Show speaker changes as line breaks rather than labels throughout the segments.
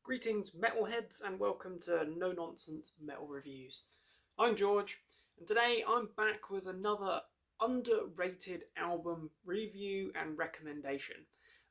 Greetings metalheads and welcome to No Nonsense Metal Reviews. I'm George and today I'm back with another underrated album review and recommendation.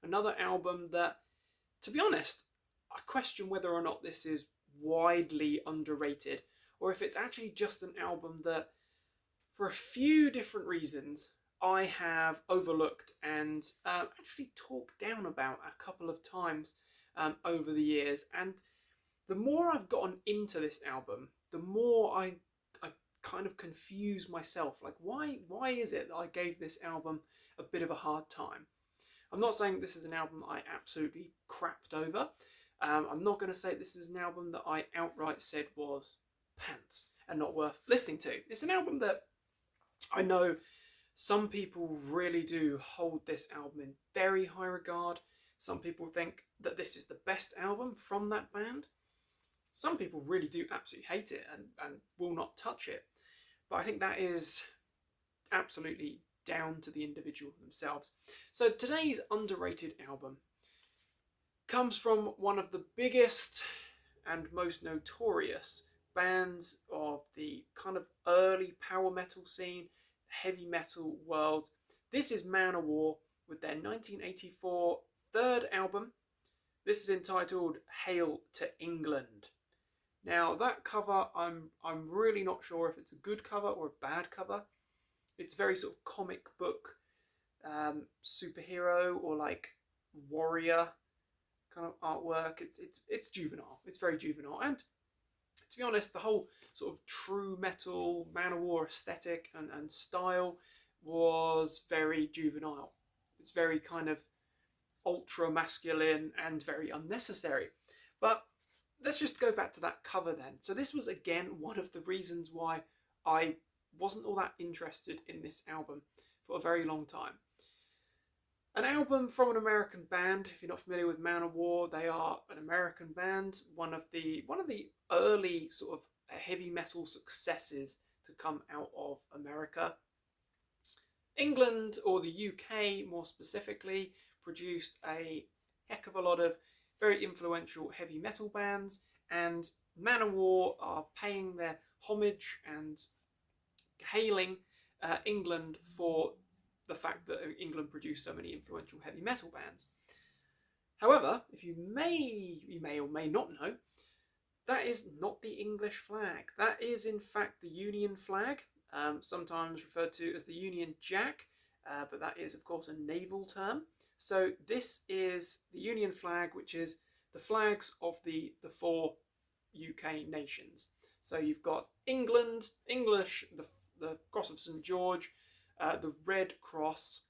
Another album that, to be honest, I question whether or not this is widely underrated or if it's actually just an album that, for a few different reasons, I have overlooked and actually talked down about a couple of times over the years. And the more I've gotten into this album, the more I kind of confuse myself. Like, why is it that I gave this album a bit of a hard time? I'm not saying this is an album I absolutely crapped over. I'm not going to say this is an album that I outright said was pants and not worth listening to. It's an album that I know some people really do hold this album in very high regard. Some people think that this is the best album from that band. Some people really do absolutely hate it and will not touch it. But I think that is absolutely down to the individual themselves. So today's underrated album comes from one of the biggest and most notorious bands of the kind of early power metal scene, heavy metal world. This is Manowar with their 1984 third album. This is entitled Hail to England. Now that cover, I'm really not sure if it's a good cover or a bad cover. It's very sort of comic book, superhero or like warrior kind of artwork. It's juvenile. It's very juvenile, and to be honest, the whole sort of true metal Manowar aesthetic and style was very juvenile. It's very kind of ultra masculine and very unnecessary. But let's just go back to that cover then. So this was again one of the reasons why I wasn't all that interested in this album for a very long time. An album from an American band. If you're not familiar with Manowar, they are an American band, one of the early sort of heavy metal successes to come out of America. England, or the UK more specifically, produced a heck of a lot of very influential heavy metal bands, and Manowar are paying their homage and hailing England for the fact that England produced so many influential heavy metal bands. However, if you may or may not know, that is not the English flag. That is in fact the Union flag, sometimes referred to as the Union Jack, but that is of course a naval term. So this is the Union flag, which is the flags of the four UK nations. So you've got England, English, the Cross of St George, the red cross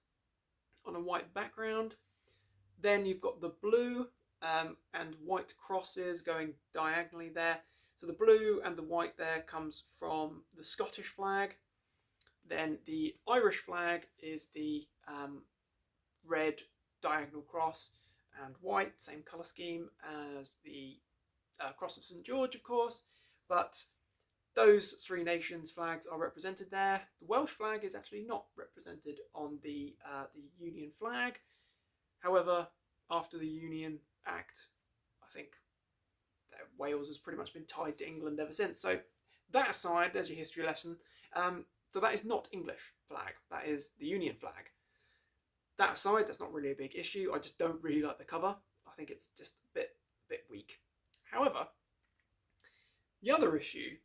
on a white background. Then you've got the blue and white crosses going diagonally there. So the blue and the white there comes from the Scottish flag. Then the Irish flag is the red diagonal cross and white, same colour scheme as the Cross of St George, of course. But those three nations' flags are represented there. The Welsh flag is actually not represented on the Union flag. However, after the Union Act, I think Wales has pretty much been tied to England ever since. So that aside, there's your history lesson. So that is not English flag. That is the Union flag. That aside, that's not really a big issue. I just don't really like the cover. I think it's just a bit weak. However, the other issue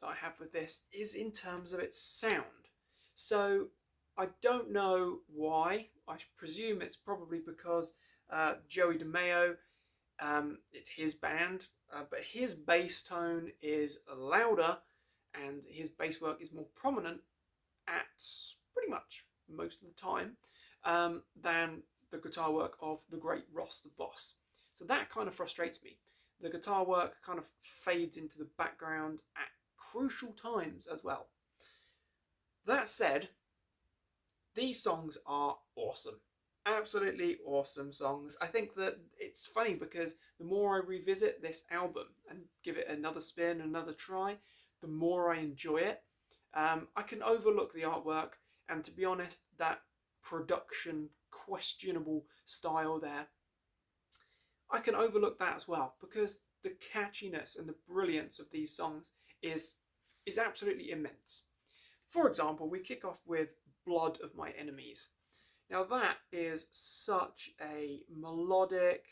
that I have with this is in terms of its sound. So I don't know why. I presume it's probably because Joey DeMeo, it's his band, but his bass tone is louder and his bass work is more prominent at pretty much most of the time than the guitar work of the great Ross the Boss. So that kind of frustrates me. The guitar work kind of fades into the background at crucial times as well. That said, these songs are awesome. Absolutely awesome songs. I think that it's funny because the more I revisit this album and give it another spin, another try, the more I enjoy it. I can overlook the artwork, and to be honest, that production questionable style there, I can overlook that as well, because the catchiness and the brilliance of these songs is is absolutely immense. For example, we kick off with Blood of My Enemies. Now that is such a melodic,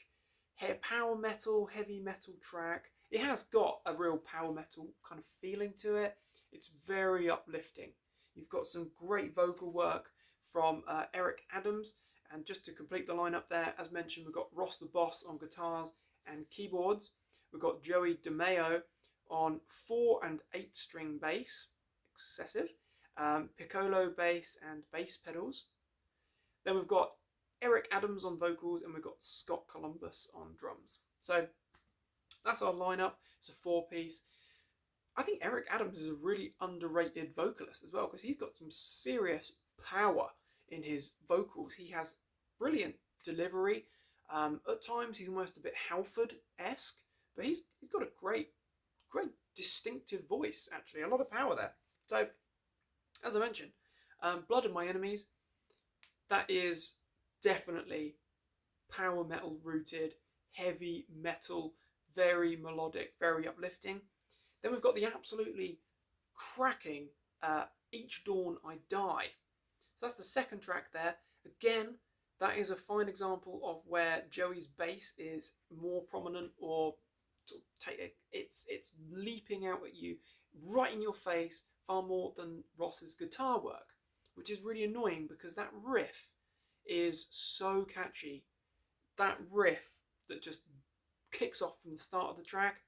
power metal, heavy metal track. It has got a real power metal kind of feeling to it. It's very uplifting. You've got some great vocal work from Eric Adams. And just to complete the lineup there, as mentioned, we've got Ross the Boss on guitars and keyboards. We've got Joey DeMeo on 4 and 8 string bass, excessive, piccolo bass and bass pedals. Then we've got Eric Adams on vocals, and we've got Scott Columbus on drums. So that's our lineup. It's a 4-piece. I think Eric Adams is a really underrated vocalist as well, because he's got some serious power in his vocals. He has brilliant delivery. At times he's almost a bit Halford-esque, but he's got a great distinctive voice, actually. A lot of power there. So, as I mentioned, Blood of My Enemies, that is definitely power metal rooted, heavy metal, very melodic, very uplifting. Then we've got the absolutely cracking Each Dawn I Die. So that's the second track there. Again, that is a fine example of where Joey's bass is more prominent, or it's leaping out at you, right in your face, far more than Ross's guitar work, which is really annoying because that riff is so catchy. That riff that just kicks off from the start of the track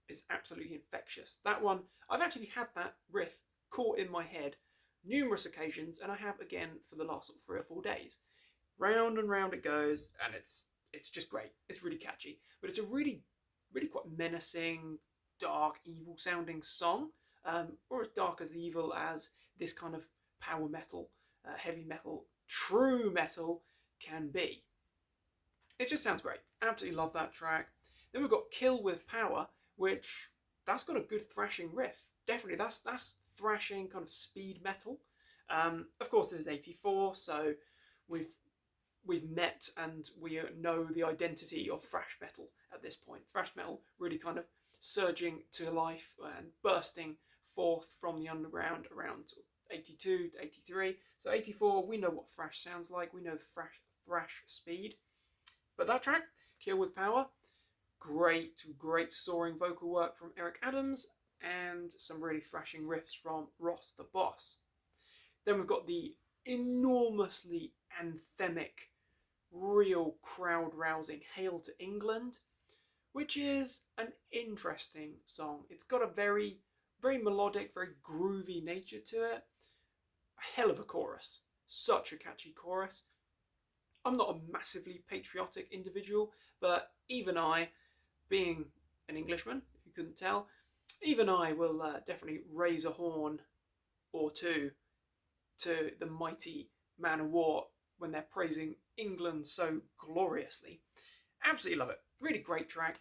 is absolutely infectious. That one, I've actually had that riff caught in my head numerous occasions, and I have again for the last 3 or 4 days. Round and round it goes, and it's just great. It's really catchy, but it's a really quite menacing, dark, evil sounding song, or as dark as evil as this kind of power metal, heavy metal, true metal can be. It just sounds great. Absolutely love that track. Then we've got Kill with Power, which that's got a good thrashing riff. Definitely, that's thrashing kind of speed metal. Of course, this is '84, so we've met and we know the identity of thrash metal at this point. Thrash metal really kind of surging to life and bursting forth from the underground around 82 to 83. So 84, we know what thrash sounds like. We know the thrash speed. But that track, Kill with Power, great soaring vocal work from Eric Adams and some really thrashing riffs from Ross the Boss. Then we've got the enormously anthemic, real crowd-rousing Hail to England, which is an interesting song. It's got a very melodic, very groovy nature to it. A hell of a chorus. Such a catchy chorus. I'm not a massively patriotic individual, but even I, being an Englishman, if you couldn't tell, even I will definitely raise a horn or two to the mighty Manowar when they're praising England so gloriously. Absolutely love it. Really great track.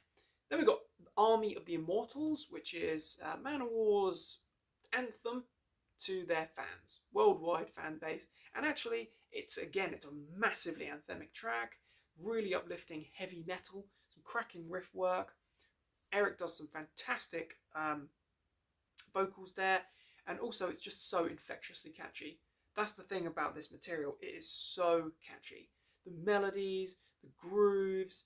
Then we've got Army of the Immortals, which is Manowar's anthem to their fans, worldwide fan base. And actually, it's a massively anthemic track, really uplifting heavy metal, some cracking riff work. Eric does some fantastic vocals there, and also it's just so infectiously catchy. That's the thing about this material, it is so catchy. The melodies, the grooves,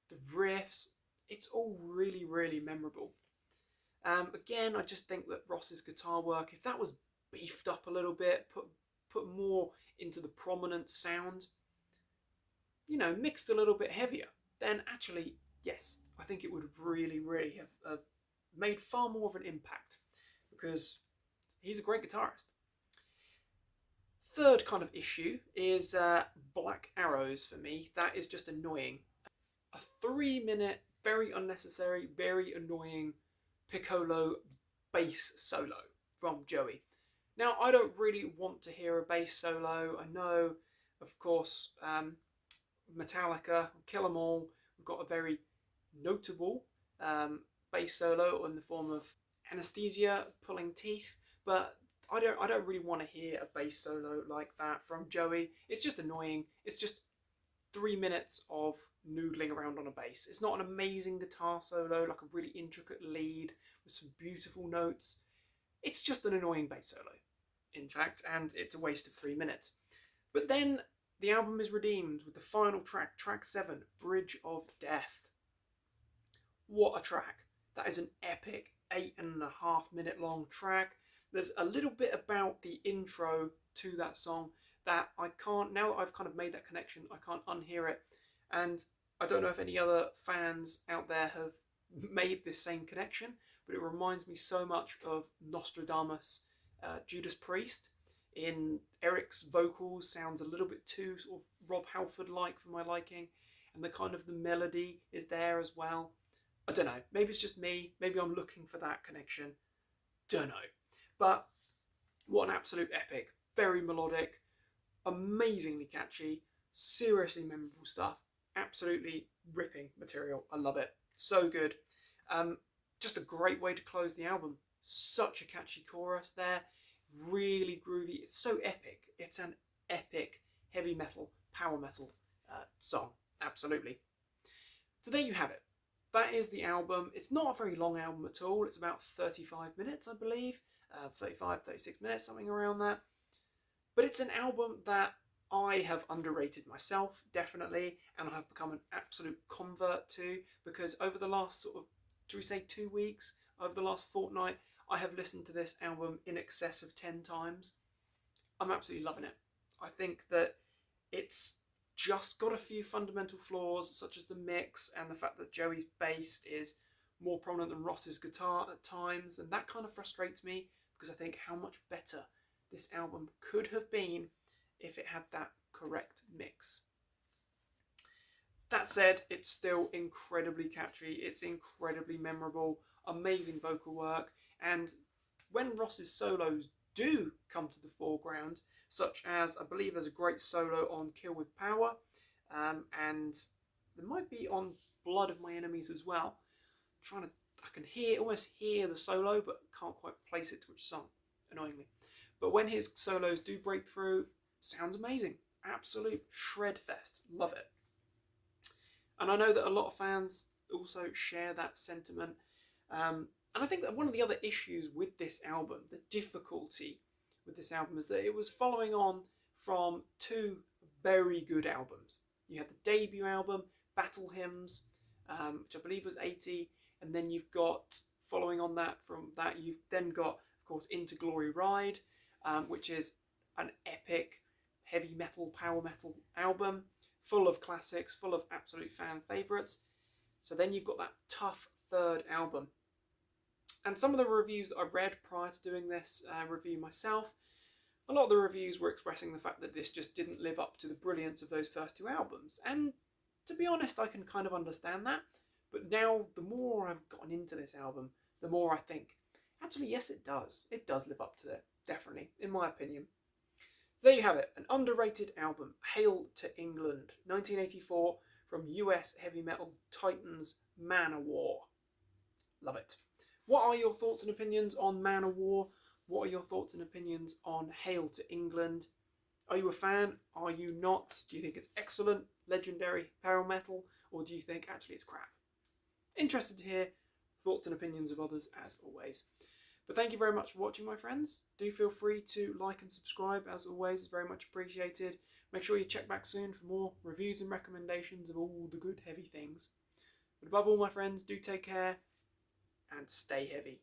the riffs, it's all really memorable. Again, I just think that Ross's guitar work, if that was beefed up a little bit, put more into the prominent sound, mixed a little bit heavier, then actually, yes, I think it would really have made far more of an impact, because he's a great guitarist. Third kind of issue is Black Arrows for me. That is just annoying. A 3-minute, very unnecessary, very annoying piccolo bass solo from Joey. Now, I don't really want to hear a bass solo. I know, of course, Metallica, Kill 'Em All, we've got a very notable bass solo in the form of Anesthesia pulling teeth, but I don't really want to hear a bass solo like that from Joey. It's just annoying. It's just 3 minutes of noodling around on a bass. It's not an amazing guitar solo, like a really intricate lead with some beautiful notes. It's just an annoying bass solo, in fact, and it's a waste of 3 minutes. But then the album is redeemed with the final track, track 7, Bridge of Death. What a track. That is an epic 8.5 minute long track. There's a little bit about the intro to that song that I can't, now that I've kind of made that connection, I can't unhear it. And I don't know if any other fans out there have made this same connection, but it reminds me so much of Nostradamus, Judas Priest. In Eric's vocals sounds a little bit too sort of Rob Halford-like for my liking, and the kind of the melody is there as well. I don't know, maybe it's just me, maybe I'm looking for that connection, don't know. But what an absolute epic, very melodic, amazingly catchy, seriously memorable stuff, absolutely ripping material. I love it, so good. Just a great way to close the album. Such a catchy chorus there, really groovy. It's so epic. It's an epic heavy metal, power metal song, absolutely. So there you have it. That is the album. It's not a very long album at all. It's about 35 minutes, I believe. 35, 36 minutes, something around that. But it's an album that I have underrated myself, definitely, and I have become an absolute convert to, because over the last sort of, do we say 2 weeks, over the last fortnight, I have listened to this album in excess of 10 times. I'm absolutely loving it. I think that it's just got a few fundamental flaws, such as the mix and the fact that Joey's bass is more prominent than Ross's guitar at times, and that kind of frustrates me because I think how much better this album could have been if it had that correct mix. That said, it's still incredibly catchy, it's incredibly memorable, amazing vocal work, and when Ross's solos do come to the foreground, such as, I believe there's a great solo on Kill With Power, and there might be on Blood of My Enemies as well. I can almost hear the solo, but can't quite place it to which song, annoyingly. But when his solos do break through, sounds amazing. Absolute shred fest. Love it. And I know that a lot of fans also share that sentiment. And I think that one of the other issues with this album, the difficulty with this album, is that it was following on from 2 very good albums. You had the debut album, Battle Hymns, which I believe was 80, and then you've got, following on that, from that, you've then got, of course, Into Glory Ride, which is an epic heavy metal, power metal album, full of classics, full of absolute fan favourites. So then you've got that tough third album. And some of the reviews that I read prior to doing this review myself, a lot of the reviews were expressing the fact that this just didn't live up to the brilliance of those first 2 albums. And to be honest, I can kind of understand that. But now, the more I've gotten into this album, the more I think, actually, yes, it does. It does live up to it, definitely, in my opinion. So there you have it, an underrated album, Hail to England, 1984, from US heavy metal titans Manowar. Love it. What are your thoughts and opinions on Manowar? What are your thoughts and opinions on Hail to England? Are you a fan? Are you not? Do you think it's excellent, legendary power metal? Or do you think actually it's crap? Interested to hear thoughts and opinions of others as always. But thank you very much for watching, my friends. Do feel free to like and subscribe, as always, it's very much appreciated. Make sure you check back soon for more reviews and recommendations of all the good heavy things. But above all, my friends, do take care and stay heavy.